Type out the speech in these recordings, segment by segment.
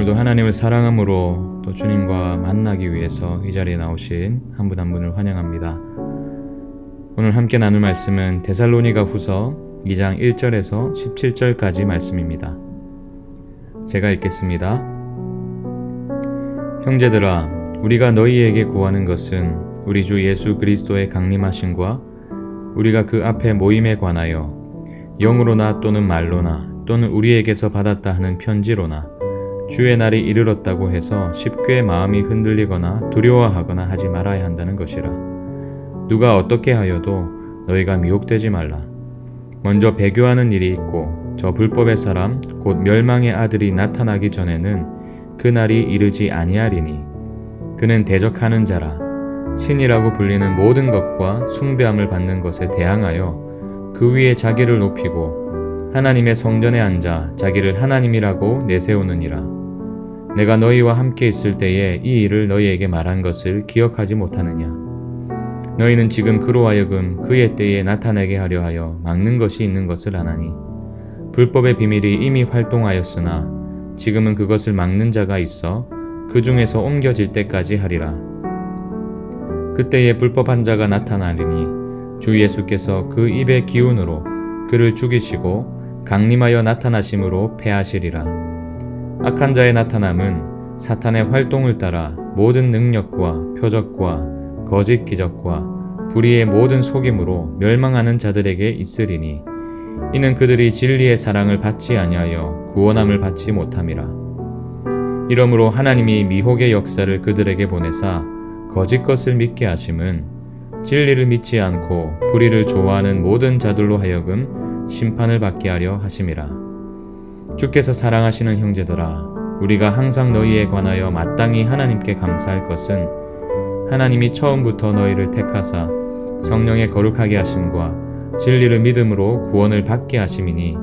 오늘도 하나님을 사랑함으로 또 주님과 만나기 위해서 이 자리에 나오신 한 분 한 분을 환영합니다. 오늘 함께 나눌 말씀은 데살로니가 후서 2장 1절에서 17절까지 말씀입니다. 제가 읽겠습니다. 형제들아, 우리가 너희에게 구하는 것은 우리 주 예수 그리스도의 강림하심과 우리가 그 앞에 모임에 관하여 영으로나 또는 말로나 또는 우리에게서 받았다 하는 편지로나 주의 날이 이르렀다고 해서 쉽게 마음이 흔들리거나 두려워하거나 하지 말아야 한다는 것이라. 누가 어떻게 하여도 너희가 미혹되지 말라. 먼저 배교하는 일이 있고 저 불법의 사람 곧 멸망의 아들이 나타나기 전에는 그 날이 이르지 아니하리니 그는 대적하는 자라. 신이라고 불리는 모든 것과 숭배함을 받는 것에 대항하여 그 위에 자기를 높이고 하나님의 성전에 앉아 자기를 하나님이라고 내세우느니라. 내가 너희와 함께 있을 때에 이 일을 너희에게 말한 것을 기억하지 못하느냐. 너희는 지금 그로 하여금 그의 때에 나타내게 하려 하여 막는 것이 있는 것을 아나니 불법의 비밀이 이미 활동하였으나 지금은 그것을 막는 자가 있어 그 중에서 옮겨질 때까지 하리라. 그때에 불법한 자가 나타나리니 주 예수께서 그 입의 기운으로 그를 죽이시고 강림하여 나타나심으로 패하시리라. 악한 자의 나타남은 사탄의 활동을 따라 모든 능력과 표적과 거짓 기적과 불의의 모든 속임으로 멸망하는 자들에게 있으리니 이는 그들이 진리의 사랑을 받지 아니하여 구원함을 받지 못함이라. 이러므로 하나님이 미혹의 역사를 그들에게 보내사 거짓 것을 믿게 하심은 진리를 믿지 않고 불의를 좋아하는 모든 자들로 하여금 심판을 받게 하려 하심이라. 주께서 사랑하시는 형제들아, 우리가 항상 너희에 관하여 마땅히 하나님께 감사할 것은 하나님이 처음부터 너희를 택하사 성령의 거룩하게 하심과 진리를 믿음으로 구원을 받게 하심이니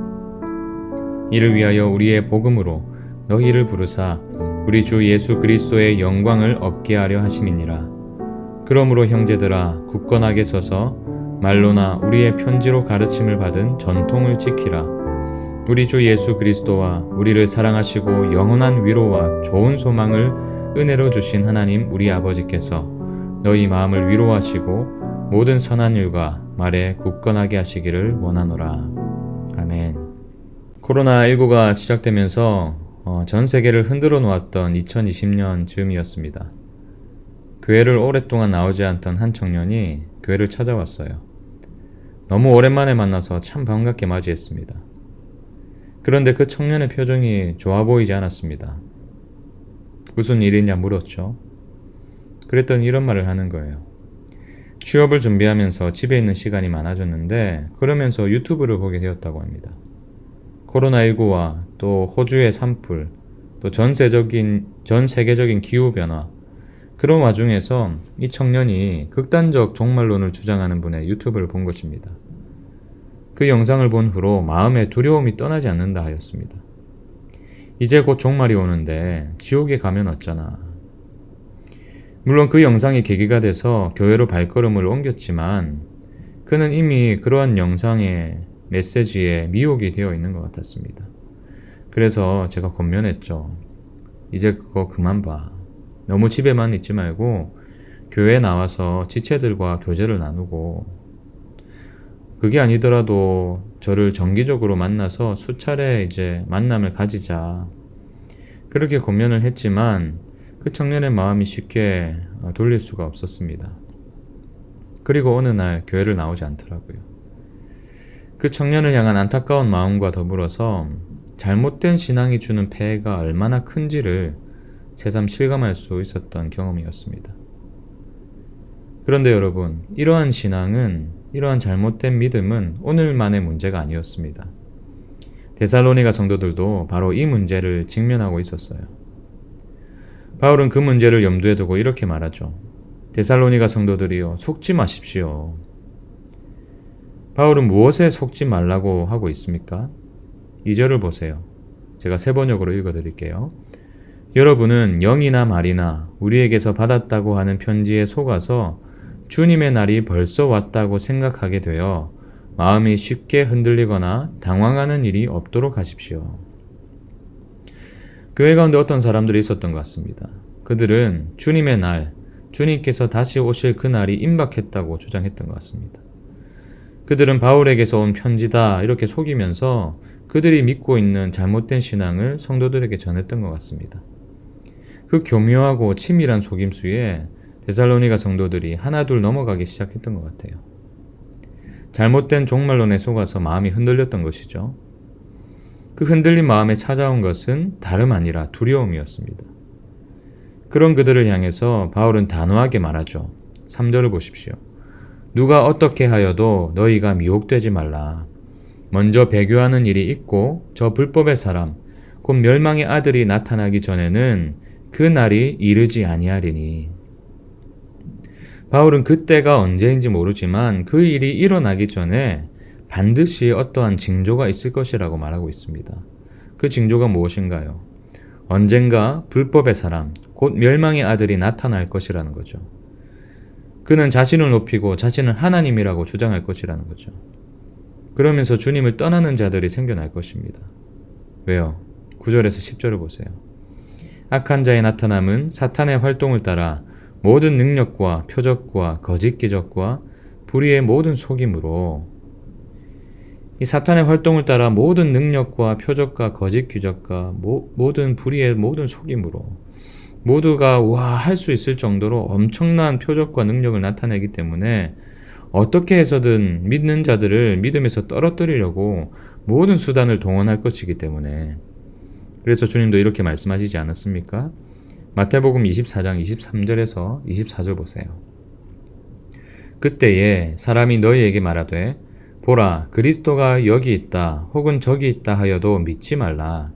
이를 위하여 우리의 복음으로 너희를 부르사 우리 주 예수 그리스도의 영광을 얻게 하려 하심이니라. 그러므로 형제들아, 굳건하게 서서 말로나 우리의 편지로 가르침을 받은 전통을 지키라. 우리 주 예수 그리스도와 우리를 사랑하시고 영원한 위로와 좋은 소망을 은혜로 주신 하나님 우리 아버지께서 너희 마음을 위로하시고 모든 선한 일과 말에 굳건하게 하시기를 원하노라. 아멘. 코로나19가 시작되면서 전 세계를 흔들어 놓았던 2020년 즈음이었습니다. 교회를 오랫동안 나오지 않던 한 청년이 교회를 찾아왔어요. 너무 오랜만에 만나서 참 반갑게 맞이했습니다. 그런데 그 청년의 표정이 좋아 보이지 않았습니다. 무슨 일이냐 물었죠. 그랬더니 이런 말을 하는 거예요. 취업을 준비하면서 집에 있는 시간이 많아졌는데 그러면서 유튜브를 보게 되었다고 합니다. 코로나19와 또 호주의 산불, 또 전 세계적인 기후변화, 그런 와중에서 이 청년이 극단적 종말론을 주장하는 분의 유튜브를 본 것입니다. 그 영상을 본 후로 마음에 두려움이 떠나지 않는다 하였습니다. 이제 곧 종말이 오는데 지옥에 가면 어쩌나. 물론 그 영상이 계기가 돼서 교회로 발걸음을 옮겼지만 그는 이미 그러한 영상의 메시지에 미혹이 되어 있는 것 같았습니다. 그래서 제가 권면했죠. 이제 그거 그만 봐. 너무 집에만 있지 말고 교회에 나와서 지체들과 교제를 나누고 그게 아니더라도 저를 정기적으로 만나서 수차례 이제 만남을 가지자. 그렇게 권면을 했지만 그 청년의 마음이 쉽게 돌릴 수가 없었습니다. 그리고 어느 날 교회를 나오지 않더라고요. 그 청년을 향한 안타까운 마음과 더불어서 잘못된 신앙이 주는 폐해가 얼마나 큰지를 새삼 실감할 수 있었던 경험이었습니다. 그런데 여러분, 이러한 신앙은, 이러한 잘못된 믿음은 오늘만의 문제가 아니었습니다. 데살로니가 성도들도 바로 이 문제를 직면하고 있었어요. 바울은 그 문제를 염두에 두고 이렇게 말하죠. 데살로니가 성도들이여, 속지 마십시오. 바울은 무엇에 속지 말라고 하고 있습니까? 2절을 보세요. 제가 세 번역으로 읽어드릴게요. 여러분은 영이나 말이나 우리에게서 받았다고 하는 편지에 속아서 주님의 날이 벌써 왔다고 생각하게 되어 마음이 쉽게 흔들리거나 당황하는 일이 없도록 하십시오. 교회 가운데 어떤 사람들이 있었던 것 같습니다. 그들은 주님의 날, 주님께서 다시 오실 그날이 임박했다고 주장했던 것 같습니다. 그들은 바울에게서 온 편지다 이렇게 속이면서 그들이 믿고 있는 잘못된 신앙을 성도들에게 전했던 것 같습니다. 그 교묘하고 치밀한 속임수에 데살로니가 성도들이 하나둘 넘어가기 시작했던 것 같아요. 잘못된 종말론에 속아서 마음이 흔들렸던 것이죠. 그 흔들린 마음에 찾아온 것은 다름 아니라 두려움이었습니다. 그런 그들을 향해서 바울은 단호하게 말하죠. 3절을 보십시오. 누가 어떻게 하여도 너희가 미혹되지 말라. 먼저 배교하는 일이 있고 저 불법의 사람 곧 멸망의 아들이 나타나기 전에는 그 날이 이르지 아니하리니. 바울은 그때가 언제인지 모르지만 그 일이 일어나기 전에 반드시 어떠한 징조가 있을 것이라고 말하고 있습니다. 그 징조가 무엇인가요? 언젠가 불법의 사람, 곧 멸망의 아들이 나타날 것이라는 거죠. 그는 자신을 높이고 자신은 하나님이라고 주장할 것이라는 거죠. 그러면서 주님을 떠나는 자들이 생겨날 것입니다. 왜요? 9절에서 10절을 보세요. 악한 자의 나타남은 사탄의 활동을 따라 모든 능력과 표적과 거짓 기적과 불의의 모든 속임으로, 이 사탄의 활동을 따라 모든 능력과 표적과 거짓 기적과 모든 불의의 모든 속임으로 모두가 할 수 있을 정도로 엄청난 표적과 능력을 나타내기 때문에 어떻게 해서든 믿는 자들을 믿음에서 떨어뜨리려고 모든 수단을 동원할 것이기 때문에, 그래서 주님도 이렇게 말씀하시지 않았습니까? 마태복음 24장 23절에서 24절 보세요. 그때에 사람이 너희에게 말하되 보라 그리스도가 여기 있다 혹은 저기 있다 하여도 믿지 말라.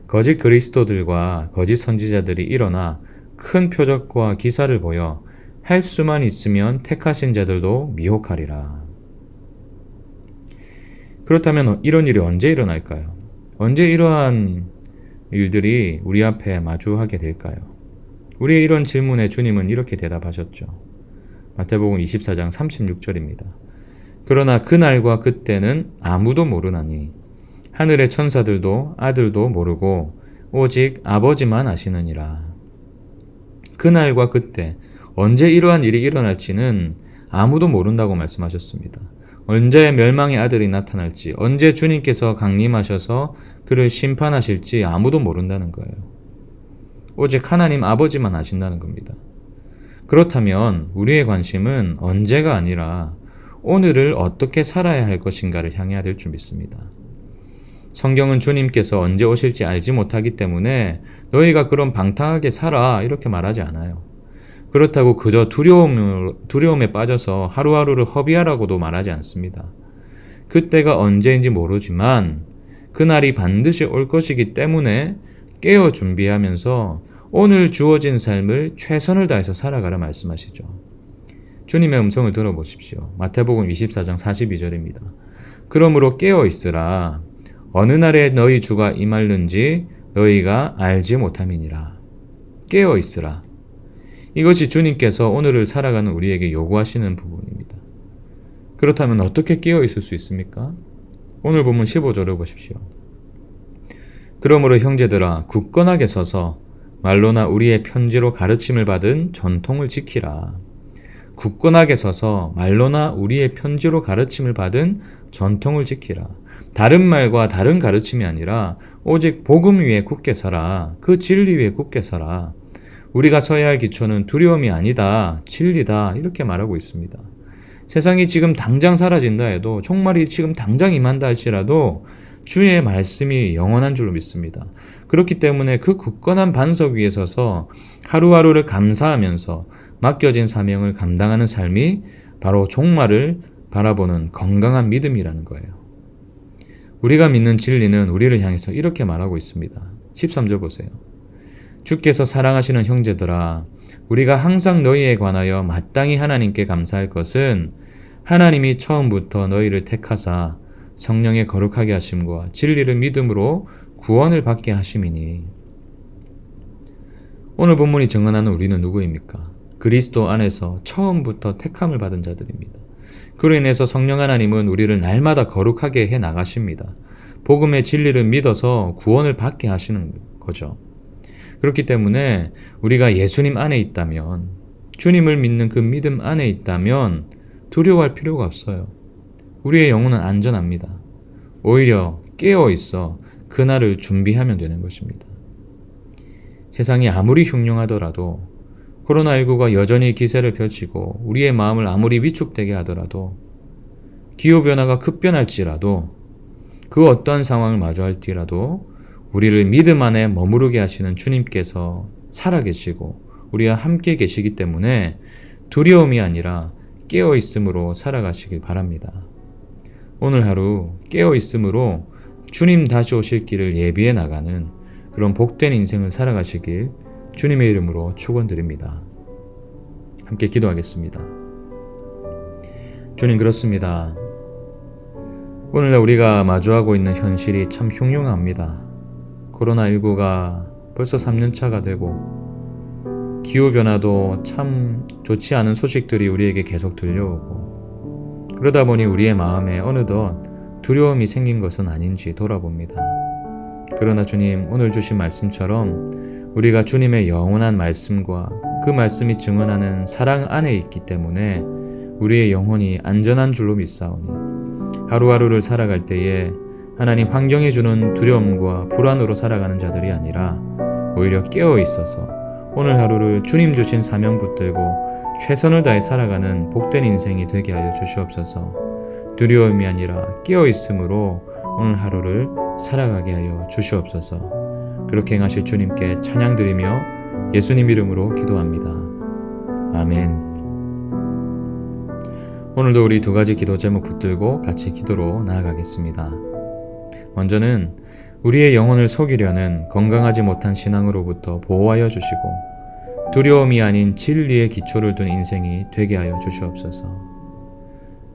거짓 그리스도들과 거짓 선지자들이 일어나 큰 표적과 기사를 보여 할 수만 있으면 택하신 자들도 미혹하리라. 그렇다면 이런 일이 언제 일어날까요? 언제 이러한 일들이 우리 앞에 마주하게 될까요? 우리의 이런 질문에 주님은 이렇게 대답하셨죠. 마태복음 24장 36절입니다. 그러나 그날과 그때는 아무도 모르나니 하늘의 천사들도 아들도 모르고 오직 아버지만 아시느니라. 그날과 그때, 언제 이러한 일이 일어날지는 아무도 모른다고 말씀하셨습니다. 언제 멸망의 아들이 나타날지, 언제 주님께서 강림하셔서 그를 심판하실지 아무도 모른다는 거예요. 오직 하나님 아버지만 아신다는 겁니다. 그렇다면 우리의 관심은 언제가 아니라 오늘을 어떻게 살아야 할 것인가를 향해야 될 줄 믿습니다. 성경은 주님께서 언제 오실지 알지 못하기 때문에 너희가 그럼 방탕하게 살아 이렇게 말하지 않아요. 그렇다고 그저 두려움에 빠져서 하루하루를 허비하라고도 말하지 않습니다. 그때가 언제인지 모르지만 그날이 반드시 올 것이기 때문에 깨어 준비하면서 오늘 주어진 삶을 최선을 다해서 살아가라 말씀하시죠. 주님의 음성을 들어보십시오. 마태복음 24장 42절입니다. 그러므로 깨어 있으라. 어느 날에 너희 주가 임할는지 너희가 알지 못함이니라. 깨어 있으라. 이것이 주님께서 오늘을 살아가는 우리에게 요구하시는 부분입니다. 그렇다면 어떻게 깨어 있을 수 있습니까? 오늘 본문 15절을 보십시오. 그러므로 형제들아 굳건하게 서서 말로나 우리의 편지로 가르침을 받은 전통을 지키라. 굳건하게 서서 말로나 우리의 편지로 가르침을 받은 전통을 지키라. 다른 말과 다른 가르침이 아니라 오직 복음 위에 굳게 서라. 그 진리 위에 굳게 서라. 우리가 서야 할 기초는 두려움이 아니다, 진리다 이렇게 말하고 있습니다. 세상이 지금 당장 사라진다 해도, 종말이 지금 당장 임한다 할지라도 주의 말씀이 영원한 줄로 믿습니다. 그렇기 때문에 그 굳건한 반석 위에 서서 하루하루를 감사하면서 맡겨진 사명을 감당하는 삶이 바로 종말을 바라보는 건강한 믿음이라는 거예요. 우리가 믿는 진리는 우리를 향해서 이렇게 말하고 있습니다. 13절 보세요. 주께서 사랑하시는 형제들아, 우리가 항상 너희에 관하여 마땅히 하나님께 감사할 것은 하나님이 처음부터 너희를 택하사 성령의 거룩하게 하심과 진리를 믿음으로 구원을 받게 하심이니. 오늘 본문이 증언하는 우리는 누구입니까? 그리스도 안에서 처음부터 택함을 받은 자들입니다. 그로 인해서 성령 하나님은 우리를 날마다 거룩하게 해 나가십니다. 복음의 진리를 믿어서 구원을 받게 하시는 거죠. 그렇기 때문에 우리가 예수님 안에 있다면, 주님을 믿는 그 믿음 안에 있다면 두려워할 필요가 없어요. 우리의 영혼은 안전합니다. 오히려 깨어 있어 그날을 준비하면 되는 것입니다. 세상이 아무리 흉흉하더라도, 코로나19가 여전히 기세를 펼치고 우리의 마음을 아무리 위축되게 하더라도, 기후변화가 급변할지라도, 그 어떠한 상황을 마주할지라도 우리를 믿음 안에 머무르게 하시는 주님께서 살아계시고 우리와 함께 계시기 때문에 두려움이 아니라 깨어있음으로 살아가시길 바랍니다. 오늘 하루 깨어있음으로 주님 다시 오실 길을 예비해 나가는 그런 복된 인생을 살아가시길 주님의 이름으로 축원드립니다. 함께 기도하겠습니다. 주님, 그렇습니다. 오늘날 우리가 마주하고 있는 현실이 참 흉흉합니다. 코로나19가 벌써 3년차가 되고, 기후변화도 참 좋지 않은 소식들이 우리에게 계속 들려오고, 그러다 보니 우리의 마음에 어느덧 두려움이 생긴 것은 아닌지 돌아봅니다. 그러나 주님, 오늘 주신 말씀처럼 우리가 주님의 영원한 말씀과 그 말씀이 증언하는 사랑 안에 있기 때문에 우리의 영혼이 안전한 줄로 믿사오니, 하루하루를 살아갈 때에 하나님 환경이 주는 두려움과 불안으로 살아가는 자들이 아니라 오히려 깨어 있어서 오늘 하루를 주님 주신 사명 붙들고 최선을 다해 살아가는 복된 인생이 되게 하여 주시옵소서. 두려움이 아니라 깨어 있음으로 오늘 하루를 살아가게 하여 주시옵소서. 그렇게 행하실 주님께 찬양드리며 예수님 이름으로 기도합니다. 아멘. 오늘도 우리 두 가지 기도 제목 붙들고 같이 기도로 나아가겠습니다. 먼저는 우리의 영혼을 속이려는 건강하지 못한 신앙으로부터 보호하여 주시고 두려움이 아닌 진리의 기초를 둔 인생이 되게 하여 주시옵소서.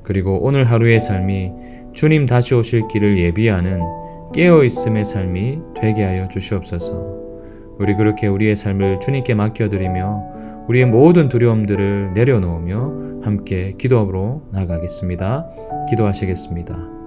그리고 오늘 하루의 삶이 주님 다시 오실 길을 예비하는 깨어있음의 삶이 되게 하여 주시옵소서. 우리 그렇게 우리의 삶을 주님께 맡겨드리며 우리의 모든 두려움들을 내려놓으며 함께 기도하러 나가겠습니다. 기도하시겠습니다.